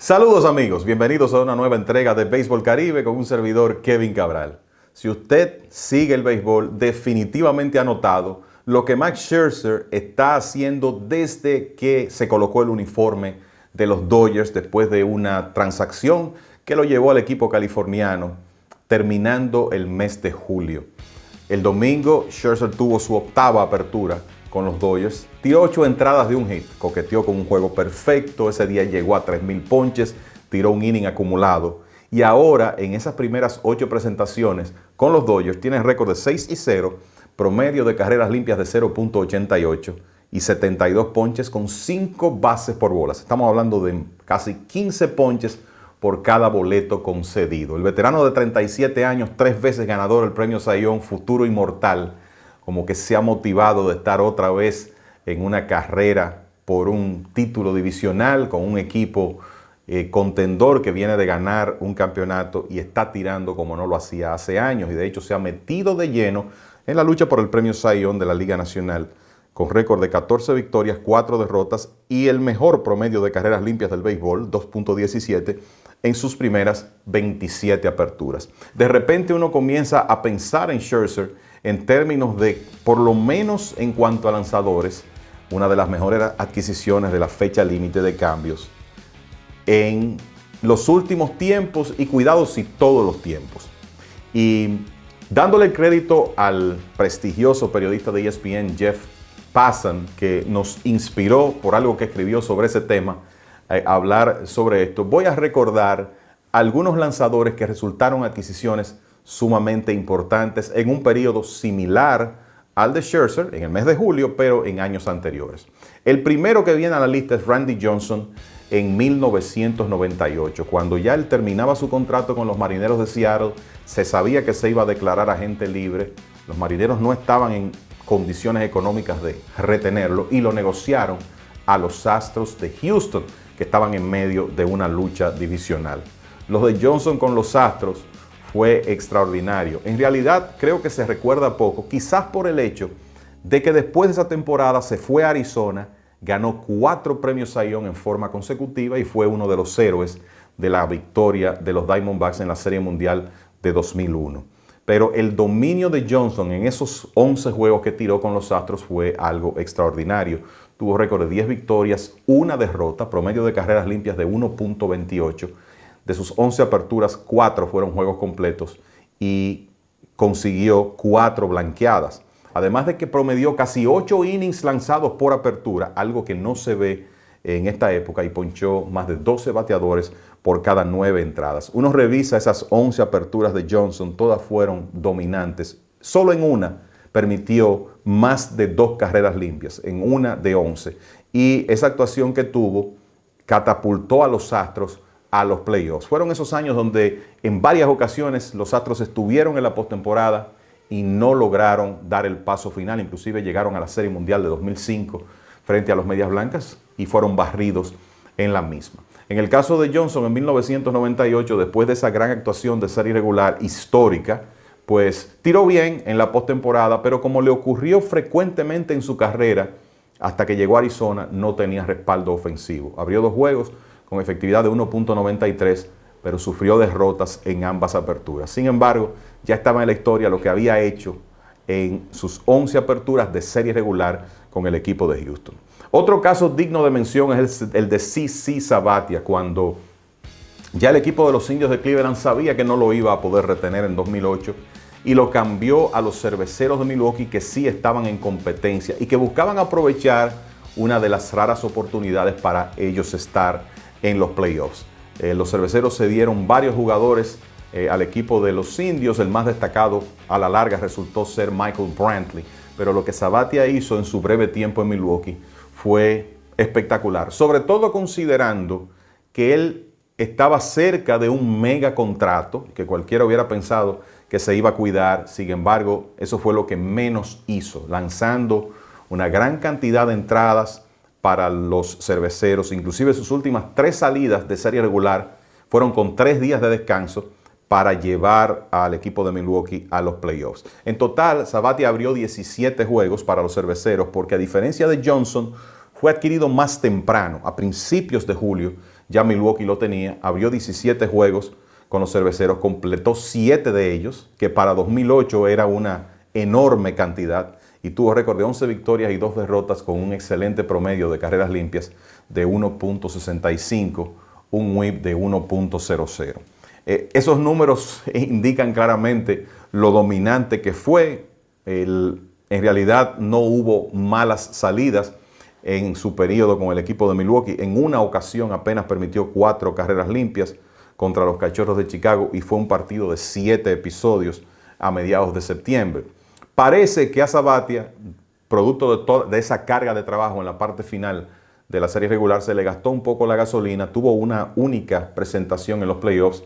Saludos amigos, bienvenidos a una nueva entrega de Béisbol Caribe con un servidor Kevin Cabral. Si usted sigue el béisbol, definitivamente ha notado lo que Max Scherzer está haciendo desde que se colocó el uniforme de los Dodgers después de una transacción que lo llevó al equipo californiano terminando el mes de julio. El domingo Scherzer tuvo su octava apertura con los Dodgers, tiró 8 entradas de un hit, coqueteó con un juego perfecto, ese día llegó a 3,000 ponches, tiró un inning acumulado y ahora en esas primeras 8 presentaciones con los Dodgers tiene récord de 6-0, promedio de carreras limpias de 0.88 y 72 ponches con 5 bases por bolas. Estamos hablando de casi 15 ponches por cada boleto concedido. El veterano de 37 años, 3 veces ganador del premio Cy Young, futuro inmortal, como que se ha motivado de estar otra vez en una carrera por un título divisional con un equipo contendor que viene de ganar un campeonato y está tirando como no lo hacía hace años y de hecho se ha metido de lleno en la lucha por el premio Cy Young de la Liga Nacional con récord de 14 victorias, 4 derrotas y el mejor promedio de carreras limpias del béisbol, 2.17, en sus primeras 27 aperturas. De repente uno comienza a pensar en Scherzer en términos de, por lo menos en cuanto a lanzadores, una de las mejores adquisiciones de la fecha límite de cambios en los últimos tiempos y cuidado si todos los tiempos. Y dándole el crédito al prestigioso periodista de ESPN, Jeff Passan, que nos inspiró por algo que escribió sobre ese tema, a hablar sobre esto, voy a recordar algunos lanzadores que resultaron adquisiciones sumamente importantes en un periodo similar al de Scherzer en el mes de julio, pero en años anteriores. El primero que viene a la lista es Randy Johnson en 1998, cuando ya él terminaba su contrato con los Marineros de Seattle, se sabía que se iba a declarar agente libre, los Marineros no estaban en condiciones económicas de retenerlo y lo negociaron a los Astros de Houston, que estaban en medio de una lucha divisional. Los de Johnson con los Astros fue extraordinario. En realidad creo que se recuerda poco, quizás por el hecho de que después de esa temporada se fue a Arizona, ganó 4 premios Cy Young en forma consecutiva y fue uno de los héroes de la victoria de los Diamondbacks en la Serie Mundial de 2001. Pero el dominio de Johnson en esos 11 juegos que tiró con los Astros fue algo extraordinario. Tuvo récord de 10 victorias, 1 derrota, promedio de carreras limpias de 1.28. De sus 11 aperturas, 4 fueron juegos completos y consiguió 4 blanqueadas. Además de que promedió casi 8 innings lanzados por apertura, algo que no se ve en esta época, y ponchó más de 12 bateadores por cada 9 entradas. Uno revisa esas 11 aperturas de Johnson, todas fueron dominantes. Solo en una permitió más de 2 carreras limpias, en una de 11. Y esa actuación que tuvo catapultó a los Astros a los playoffs. Fueron esos años donde en varias ocasiones los Astros estuvieron en la postemporada y no lograron dar el paso final. Inclusive llegaron a la Serie Mundial de 2005 frente a los Medias Blancas y fueron barridos en la misma. En el caso de Johnson en 1998, después de esa gran actuación de serie regular histórica, pues tiró bien en la postemporada, pero como le ocurrió frecuentemente en su carrera, hasta que llegó a Arizona no tenía respaldo ofensivo. Abrió 2 juegos con efectividad de 1.93, pero sufrió derrotas en ambas aperturas. Sin embargo, ya estaba en la historia lo que había hecho en sus 11 aperturas de serie regular con el equipo de Houston. Otro caso digno de mención es el de CC Sabathia, cuando ya el equipo de los Indios de Cleveland sabía que no lo iba a poder retener en 2008 y lo cambió a los Cerveceros de Milwaukee, que sí estaban en competencia y que buscaban aprovechar una de las raras oportunidades para ellos estar en los playoffs. Los Cerveceros cedieron varios jugadores al equipo de los Indios. El más destacado a la larga resultó ser Michael Brantley, pero lo que Sabathia hizo en su breve tiempo en Milwaukee fue espectacular, sobre todo considerando que él estaba cerca de un mega contrato, que cualquiera hubiera pensado que se iba a cuidar. Sin embargo, eso fue lo que menos hizo, lanzando una gran cantidad de entradas para los Cerveceros. Inclusive sus últimas 3 salidas de serie regular fueron con 3 días de descanso para llevar al equipo de Milwaukee a los playoffs. En total, Sabathia abrió 17 juegos para los Cerveceros porque, a diferencia de Johnson, fue adquirido más temprano, a principios de julio, ya Milwaukee lo tenía, abrió 17 juegos con los cerveceros, completó 7 de ellos, que para 2008 era una enorme cantidad, y tuvo récord de 11 victorias y 2 derrotas con un excelente promedio de carreras limpias de 1.65, un whip de 1.00. Esos números indican claramente lo dominante que fue. En realidad no hubo malas salidas en su periodo con el equipo de Milwaukee. En una ocasión apenas permitió 4 carreras limpias contra los Cachorros de Chicago y fue un partido de 7 episodios a mediados de septiembre. Parece que a Sabathia, producto de esa carga de trabajo en la parte final de la serie regular, se le gastó un poco la gasolina, tuvo una única presentación en los playoffs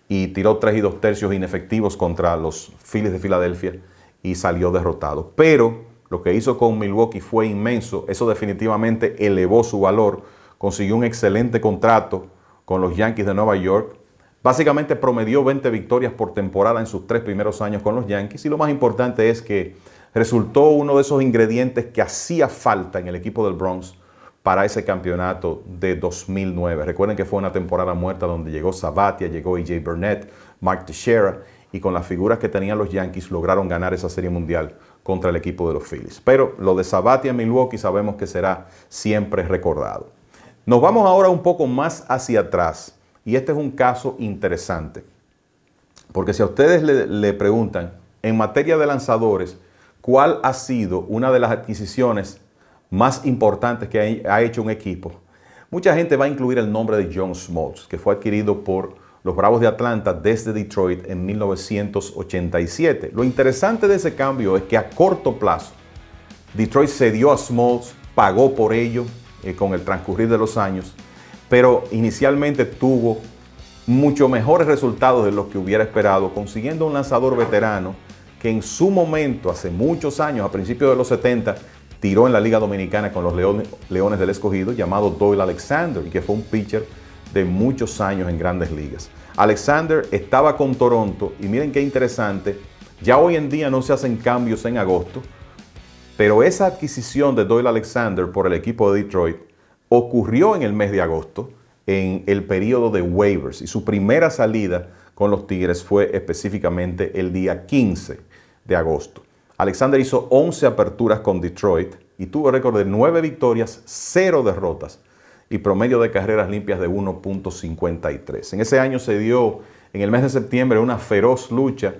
y tiró 3 2/3 inefectivos contra los Phillies de Filadelfia y salió derrotado. Pero lo que hizo con Milwaukee fue inmenso, eso definitivamente elevó su valor, consiguió un excelente contrato con los Yankees de Nueva York, básicamente promedió 20 victorias por temporada en sus 3 primeros años con los Yankees, y lo más importante es que resultó uno de esos ingredientes que hacía falta en el equipo del Bronx para ese campeonato de 2009. Recuerden que fue una temporada muerta donde llegó Sabathia, llegó A.J. Burnett, Mark Teixeira, y con las figuras que tenían los Yankees lograron ganar esa serie mundial contra el equipo de los Phillies. Pero lo de Sabathia en Milwaukee sabemos que será siempre recordado. Nos vamos ahora un poco más hacia atrás, y este es un caso interesante, porque si a ustedes le preguntan, en materia de lanzadores, ¿cuál ha sido una de las adquisiciones más importantes que ha hecho un equipo? Mucha gente va a incluir el nombre de John Smoltz, que fue adquirido por los Bravos de Atlanta desde Detroit en 1987. Lo interesante de ese cambio es que a corto plazo, Detroit cedió a Smoltz, pagó por ello con el transcurrir de los años, pero inicialmente tuvo mucho mejores resultados de los que hubiera esperado, consiguiendo un lanzador veterano que en su momento, hace muchos años, a principios de los 70, tiró en la Liga Dominicana con los Leones del Escogido, llamado Doyle Alexander, y que fue un pitcher de muchos años en Grandes Ligas. Alexander estaba con Toronto, y miren qué interesante, ya hoy en día no se hacen cambios en agosto, pero esa adquisición de Doyle Alexander por el equipo de Detroit ocurrió en el mes de agosto, en el periodo de waivers, y su primera salida con los Tigres fue específicamente el día 15 de agosto. Alexander hizo 11 aperturas con Detroit y tuvo récord de 9 victorias, 0 derrotas y promedio de carreras limpias de 1.53. En ese año se dio, en el mes de septiembre, una feroz lucha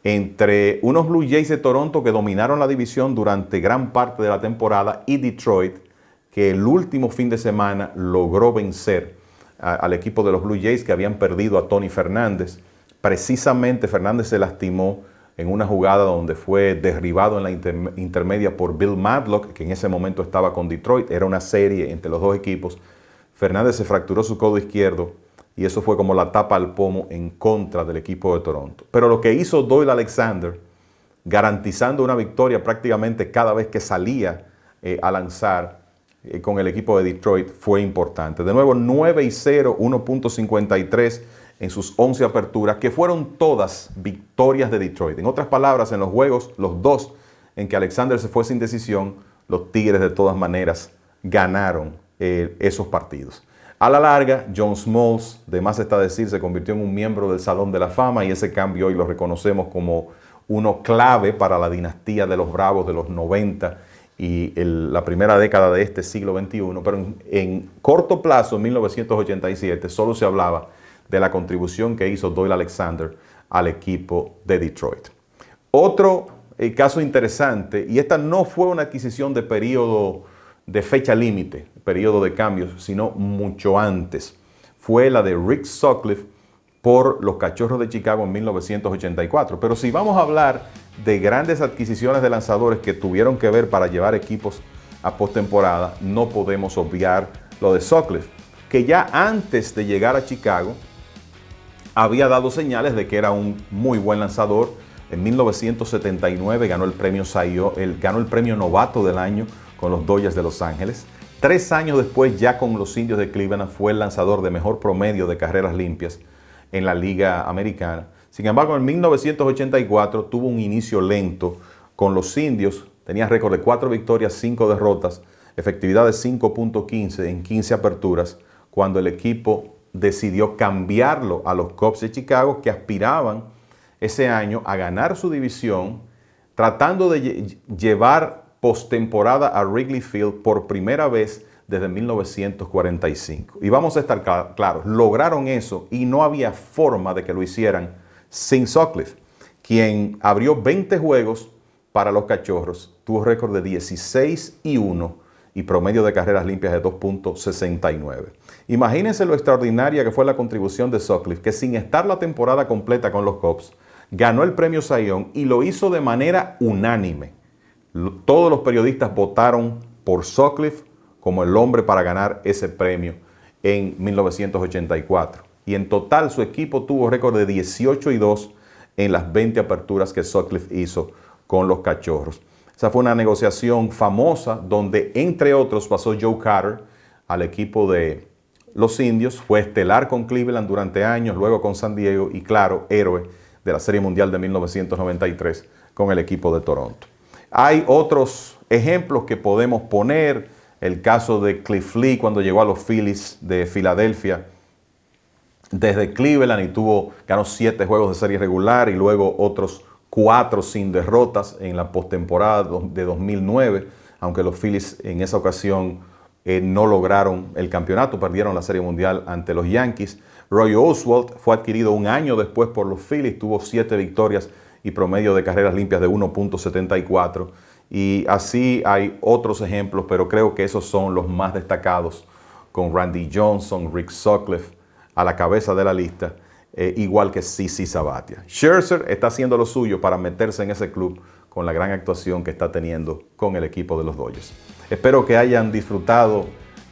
entre unos Blue Jays de Toronto que dominaron la división durante gran parte de la temporada y Detroit, que el último fin de semana logró vencer al equipo de los Blue Jays, que habían perdido a Tony Fernández. Precisamente Fernández se lastimó en una jugada donde fue derribado en la intermedia por Bill Madlock, que en ese momento estaba con Detroit. Era una serie entre los dos equipos. Fernández se fracturó su codo izquierdo y eso fue como la tapa al pomo en contra del equipo de Toronto. Pero lo que hizo Doyle Alexander, garantizando una victoria prácticamente cada vez que salía a lanzar con el equipo de Detroit, fue importante. De nuevo, 9-0, 1.53 en sus 11 aperturas, que fueron todas victorias de Detroit. En otras palabras, en los juegos, los 2 en que Alexander se fue sin decisión, los Tigres de todas maneras ganaron esos partidos. A la larga, John Smoltz, de más está decir, se convirtió en un miembro del Salón de la Fama, y ese cambio hoy lo reconocemos como uno clave para la dinastía de los Bravos de los 90 y la primera década de este siglo XXI, pero en corto plazo, en 1987, solo se hablaba de la contribución que hizo Doyle Alexander al equipo de Detroit. Otro caso interesante, y esta no fue una adquisición de periodo de fecha límite, periodo de cambios, sino mucho antes, fue la de Rick Sutcliffe por los Cachorros de Chicago en 1984. Pero si vamos a hablar de grandes adquisiciones de lanzadores que tuvieron que ver para llevar equipos a postemporada, no podemos obviar lo de Sutcliffe, que ya antes de llegar a Chicago había dado señales de que era un muy buen lanzador. En 1979 ganó el premio ganó el premio novato del año con los Dodgers de Los Ángeles. 3 años después, ya con los Indios de Cleveland, fue el lanzador de mejor promedio de carreras limpias en la Liga Americana. Sin embargo, en 1984 tuvo un inicio lento con los Indios. Tenía récord de 4 victorias, 5 derrotas, efectividad de 5.15 en 15 aperturas, cuando el equipo decidió cambiarlo a los Cubs de Chicago, que aspiraban ese año a ganar su división, tratando de llevar postemporada a Wrigley Field por primera vez desde 1945. Y vamos a estar claros, lograron eso y no había forma de que lo hicieran sin Sutcliffe, quien abrió 20 juegos para los Cachorros, tuvo récord de 16-1 y promedio de carreras limpias de 2.69. Imagínense lo extraordinaria que fue la contribución de Sutcliffe, que sin estar la temporada completa con los Cubs, ganó el premio Cy Young y lo hizo de manera unánime. Todos los periodistas votaron por Sutcliffe como el hombre para ganar ese premio en 1984. Y en total su equipo tuvo récord de 18-2 en las 20 aperturas que Sutcliffe hizo con los Cachorros. Esa fue una negociación famosa donde, entre otros, pasó Joe Carter al equipo de los Indios. Fue estelar con Cleveland durante años, luego con San Diego y, claro, héroe de la Serie Mundial de 1993 con el equipo de Toronto. Hay otros ejemplos que podemos poner. El caso de Cliff Lee cuando llegó a los Phillies de Filadelfia desde Cleveland y ganó 7 juegos de serie regular y luego otros 4 sin derrotas en la postemporada de 2009, aunque los Phillies en esa ocasión no lograron el campeonato, perdieron la Serie Mundial ante los Yankees. Roy Oswalt fue adquirido un año después por los Phillies, tuvo 7 victorias y promedio de carreras limpias de 1.74. Y así hay otros ejemplos, pero creo que esos son los más destacados, con Randy Johnson, Rick Sutcliffe a la cabeza de la lista, igual que CC Sabathia. Scherzer está haciendo lo suyo para meterse en ese club con la gran actuación que está teniendo con el equipo de los Dodgers. Espero que hayan disfrutado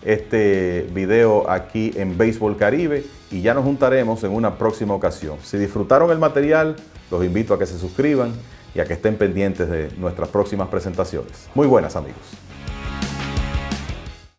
este video aquí en Béisbol Caribe y ya nos juntaremos en una próxima ocasión. Si disfrutaron el material, los invito a que se suscriban y a que estén pendientes de nuestras próximas presentaciones. Muy buenas, amigos.